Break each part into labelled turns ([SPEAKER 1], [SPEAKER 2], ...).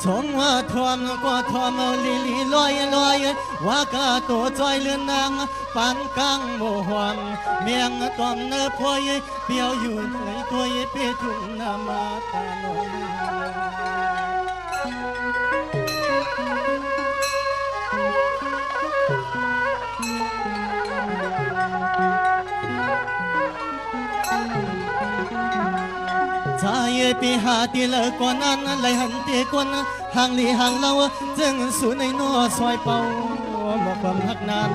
[SPEAKER 1] ชงว่าทวมก็ทวมลีลีลอยลอยว่ากะตัวจอยเลือนนางปันกังโมหวมเมียงตอมเนื้อพอยเปียวอยู่ในตัวเปียทุ่งนามาตาลอยใจปีหาตีละก่อนนั้นเลยหันเตียก่อนห่างลีห่างเราจึงสู่ในนัวซอยเป่าหมอกความหักนาน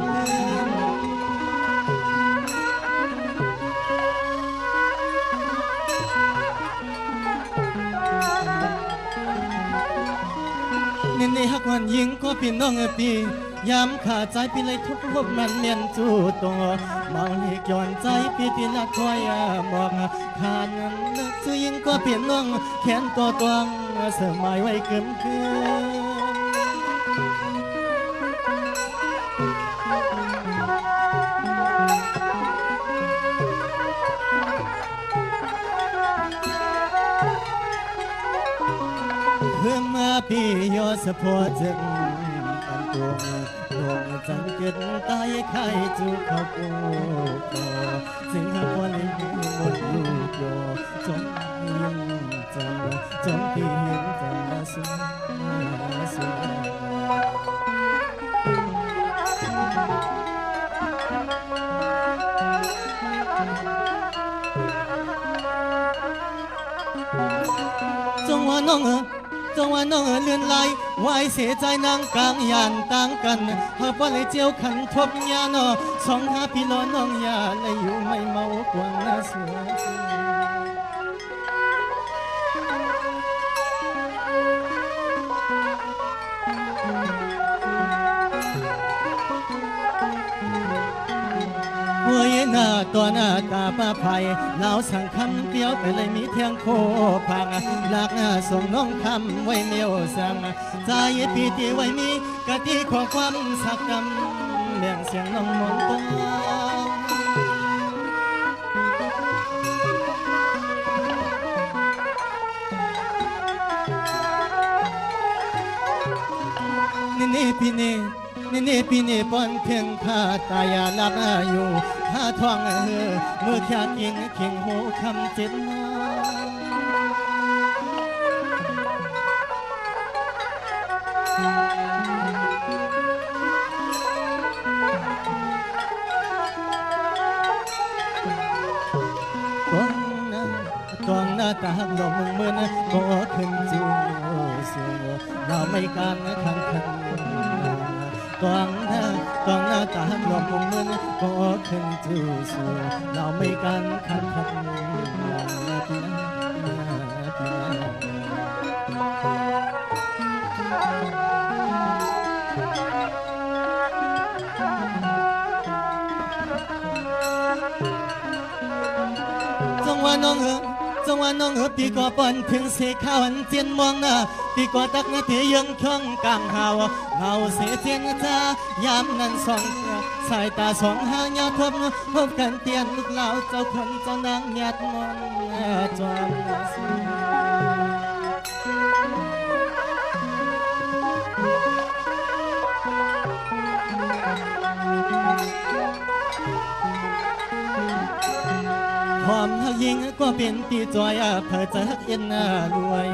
[SPEAKER 1] นี่ฮักวันยิงก็พี่น้องปียามขาดใจปีเลยทุกพบมันเมียนจูตัวเมาเลีกย้อนใจปีละคอยมองขาดเงินซื้อยิงก็พี่น้องแขนตัวตวงเสมัยไว้เกิมคืนเพื่อมาพี่ยอสะพอจึงกันตัวดวงจันทร์เกิดตายไข่จูเขาปูโตสิ่งหาคนที่หมดอยู่โยจงยินจันจงพี่เห็นจันละสุสุจงว่าน้องจงว่าน้องเลื่อนไหลวายเสียใจนางกลางยานต่างกันหากว่าเลยเจียวขันทบยานอสองหาพี่ล้อน้องยาเลยอยู่ไม่เมากวางน่าสวยหัวเย็นหน้าตัวหน้าตาป้าไผ่เหล่าสั่งคำเดียวไปเลยมีเทียงโคพังหลักส่งน้องคำไว้เมียวสั่งใจปีตีไว้มีกะทิขอความสักกำเบี่ยงเสียงน้องมองตัวนี่พี่นี่พี่นี่ปนเพียงข้าตายาลับอยู่ข้าท้องเมื่อแค่กินเข่งหูคำเจ็ดมาตวงหน้าตาหลงเมื่อก็ขึ้นจูสูเราไม่การขันตวงหน้าตาหลงเมื่อก็ขึ้นจูสูเราไม่การขันจงว่าน้องพี่ก็ปนถึงเสียข้าวเจียนมองหน้าพี่ก็ตักนาทียังช่องกลางหาวเงาเสียเจียนจ้ายามนั้นสองสายตาสองหางยาพบกันเตียนลูกเหล่าเจ้าคนเจ้านางหยัดมนจอมความยิงก็เป็นตีจอยเพื่อจะเย็นรวย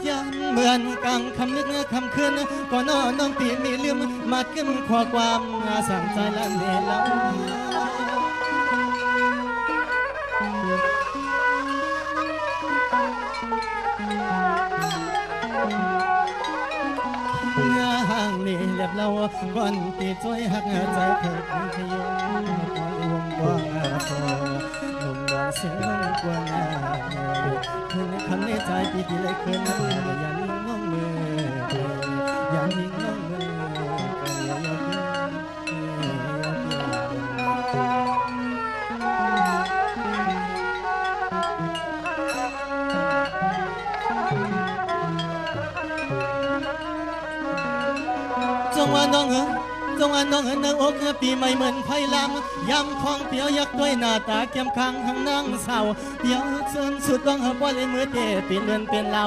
[SPEAKER 1] ยันเหมือนกลางคำนึกคำคืนก็น้องปีมีลืมมาขึ้นข้อความสั่งใจละเนล่ห่างนี่เรียบเราก่อนตีจอยหักใจเถิดขยมวงกว้างพอเสียงน้องกวนคืนคำในใจปีเลยคืนนั้นยันน้องมือยันยิงน้องมือจงว่าน้อง จงว่าน้องเนื้ออกปีใหม่เหมือนไผ่ลำยำของเปียวยักด้วยหน้าตาเกี่ยมข้างหังนางสาวเปียวเชิญสุดวังป้อเลยมือเตะปีนเลือนเป็นเรา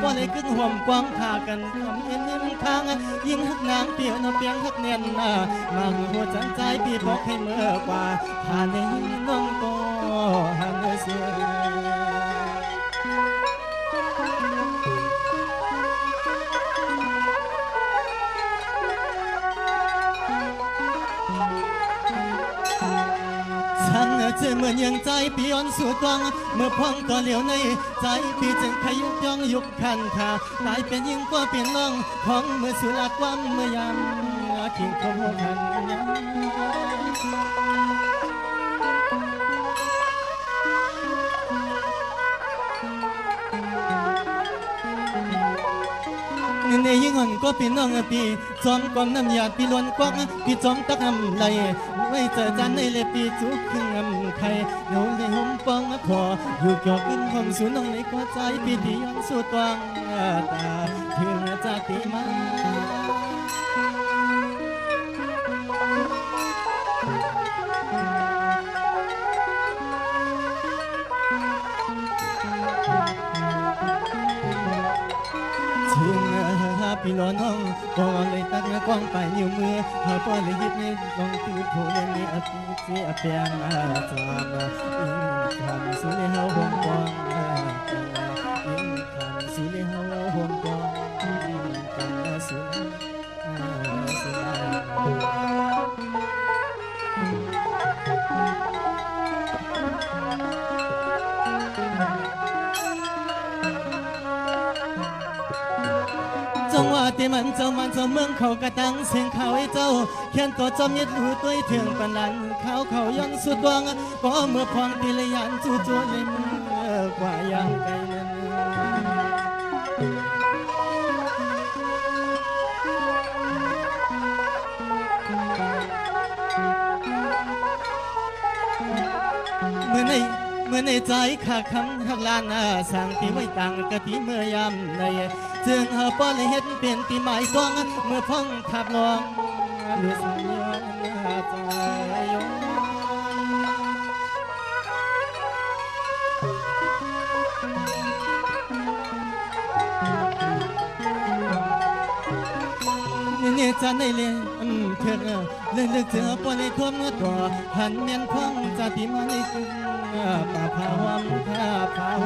[SPEAKER 1] ป้อเลยกึ่งห่วมกว้างพากันทำเอ็นยิ้มทางยิ่งหักนางเปียวน้ำเปียงหักแน่นมาหัวจังใจพี่บอกให้เมื่อกว่าผ่านในน้องก็หันเสียช่างเจอเหมือนยังใจปีอ่อนสู่ตวงเมื่อพองก็เหลียวในใจพี่จึงขยุกย่องยุกขันขาตายเป็นยิ่งกว่าเปลี่ยนน้องของเมื่อสุรากวันเมื่อยามทิ้งเขาหันในยิ่งอ่อนก็พี่น้องพี่จอมกองน้ำยาพี่ล้วนกวักพี่จอมตักน้ำไหลไม่เจอจันในเลยพี่จุกขึ้นน้ำไข่เดี๋ยวในห่มฟองพออยู่เกี่ยวขึ้นห้องสูน้องในก็ใจพี่ที่ยังสู้ตวงตาถึงจะตีมาพี่ล้อน้องก็เลยตักกว้างไปนิ้วมือเขาก็เลยยิบในกองตือโผล่เล่นในอภิเสียเพียงจามคำสุริเฮาห่วงกองคำสุริเฮาห่วงกองกันสุริจังหวะที่มันเจ้าเมืองเขากระตังเสียงเขาให้เจ้าเขียนตัวจอมยึดหูตัวเถื่องปันลันเขาย้อนสุดดวงก็เมื่อพองติลยันจู่เลยมือกว่ายังไกลนั้นเมื่อในใจขาดคำหักลานสั่งที่ไว้ตังกะทิเมื่อยำในจึงป้อนเลยเห็นเปลี่ยนปีใหม่กองเมื่อพ้องขับลองหรือสัญญาใจยงนี่จะในเลี้ยงเธอเลือกเจอป้อนเลยท่วมตัวหันเมียนพ้องจะที่มาในกึ่งป่าพาวมข้าพาว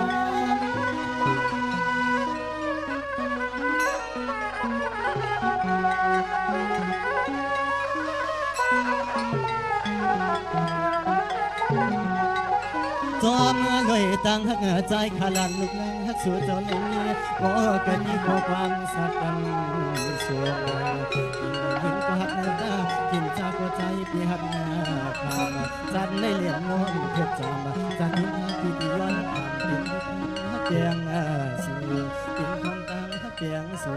[SPEAKER 1] จอมเลยตั้งหักใจขาลันลูกนางหักสู่เจ้าในนี้ก็เกิดมีข้อความสักกันส่วนกินหินก็หักหน้าตากินจากหัวใจพี่หักหน้าคำจันในเหลี่ยมน้องเพชรจำจันหินพี่ที่ย้อนผ่านเป็นหักเกียงสู่เป็นคนตั้งหักเกียงสู่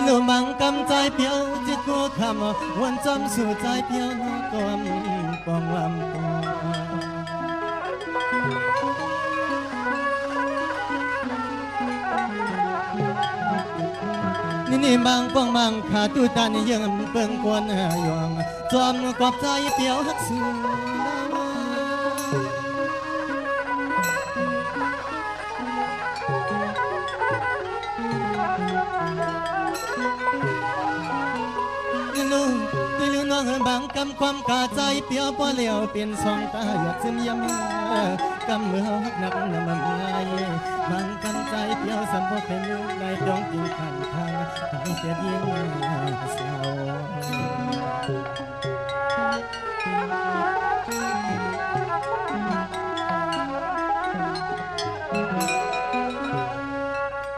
[SPEAKER 1] ลูมังกำใจเปียวจิตกูคำวันจำสู่ใจเปียวนกอมปองวำปองนี่บางปองบางขาตุตานี่ยังเปิงกวนหยวงจอมกอบใจเปียวหักสู่น้องบางกำความกาใจเปียวป้อเหลียวเปลี่ยนสองตาหยดซึมยำกำมือหักหนักน้ำมันง่ายบางกำใจเปียวสัมผัสเป็นลูกได้ดองกินขันทางทางเสียยิ่งเศร้า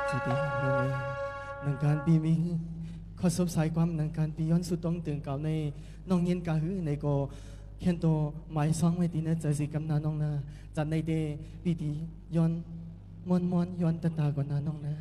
[SPEAKER 1] สุดที่นังการปีมีขอสบสายความนังการปีย้อนสุดต้องตื่นเก่าในน้องเย็นกาหือในโกเขียนตัวหมายซองไว้ตีนะใจสิกำนาน้องนาจัดในเดปีตีย้อนมอนย้อนตาก่อนนาน้องนา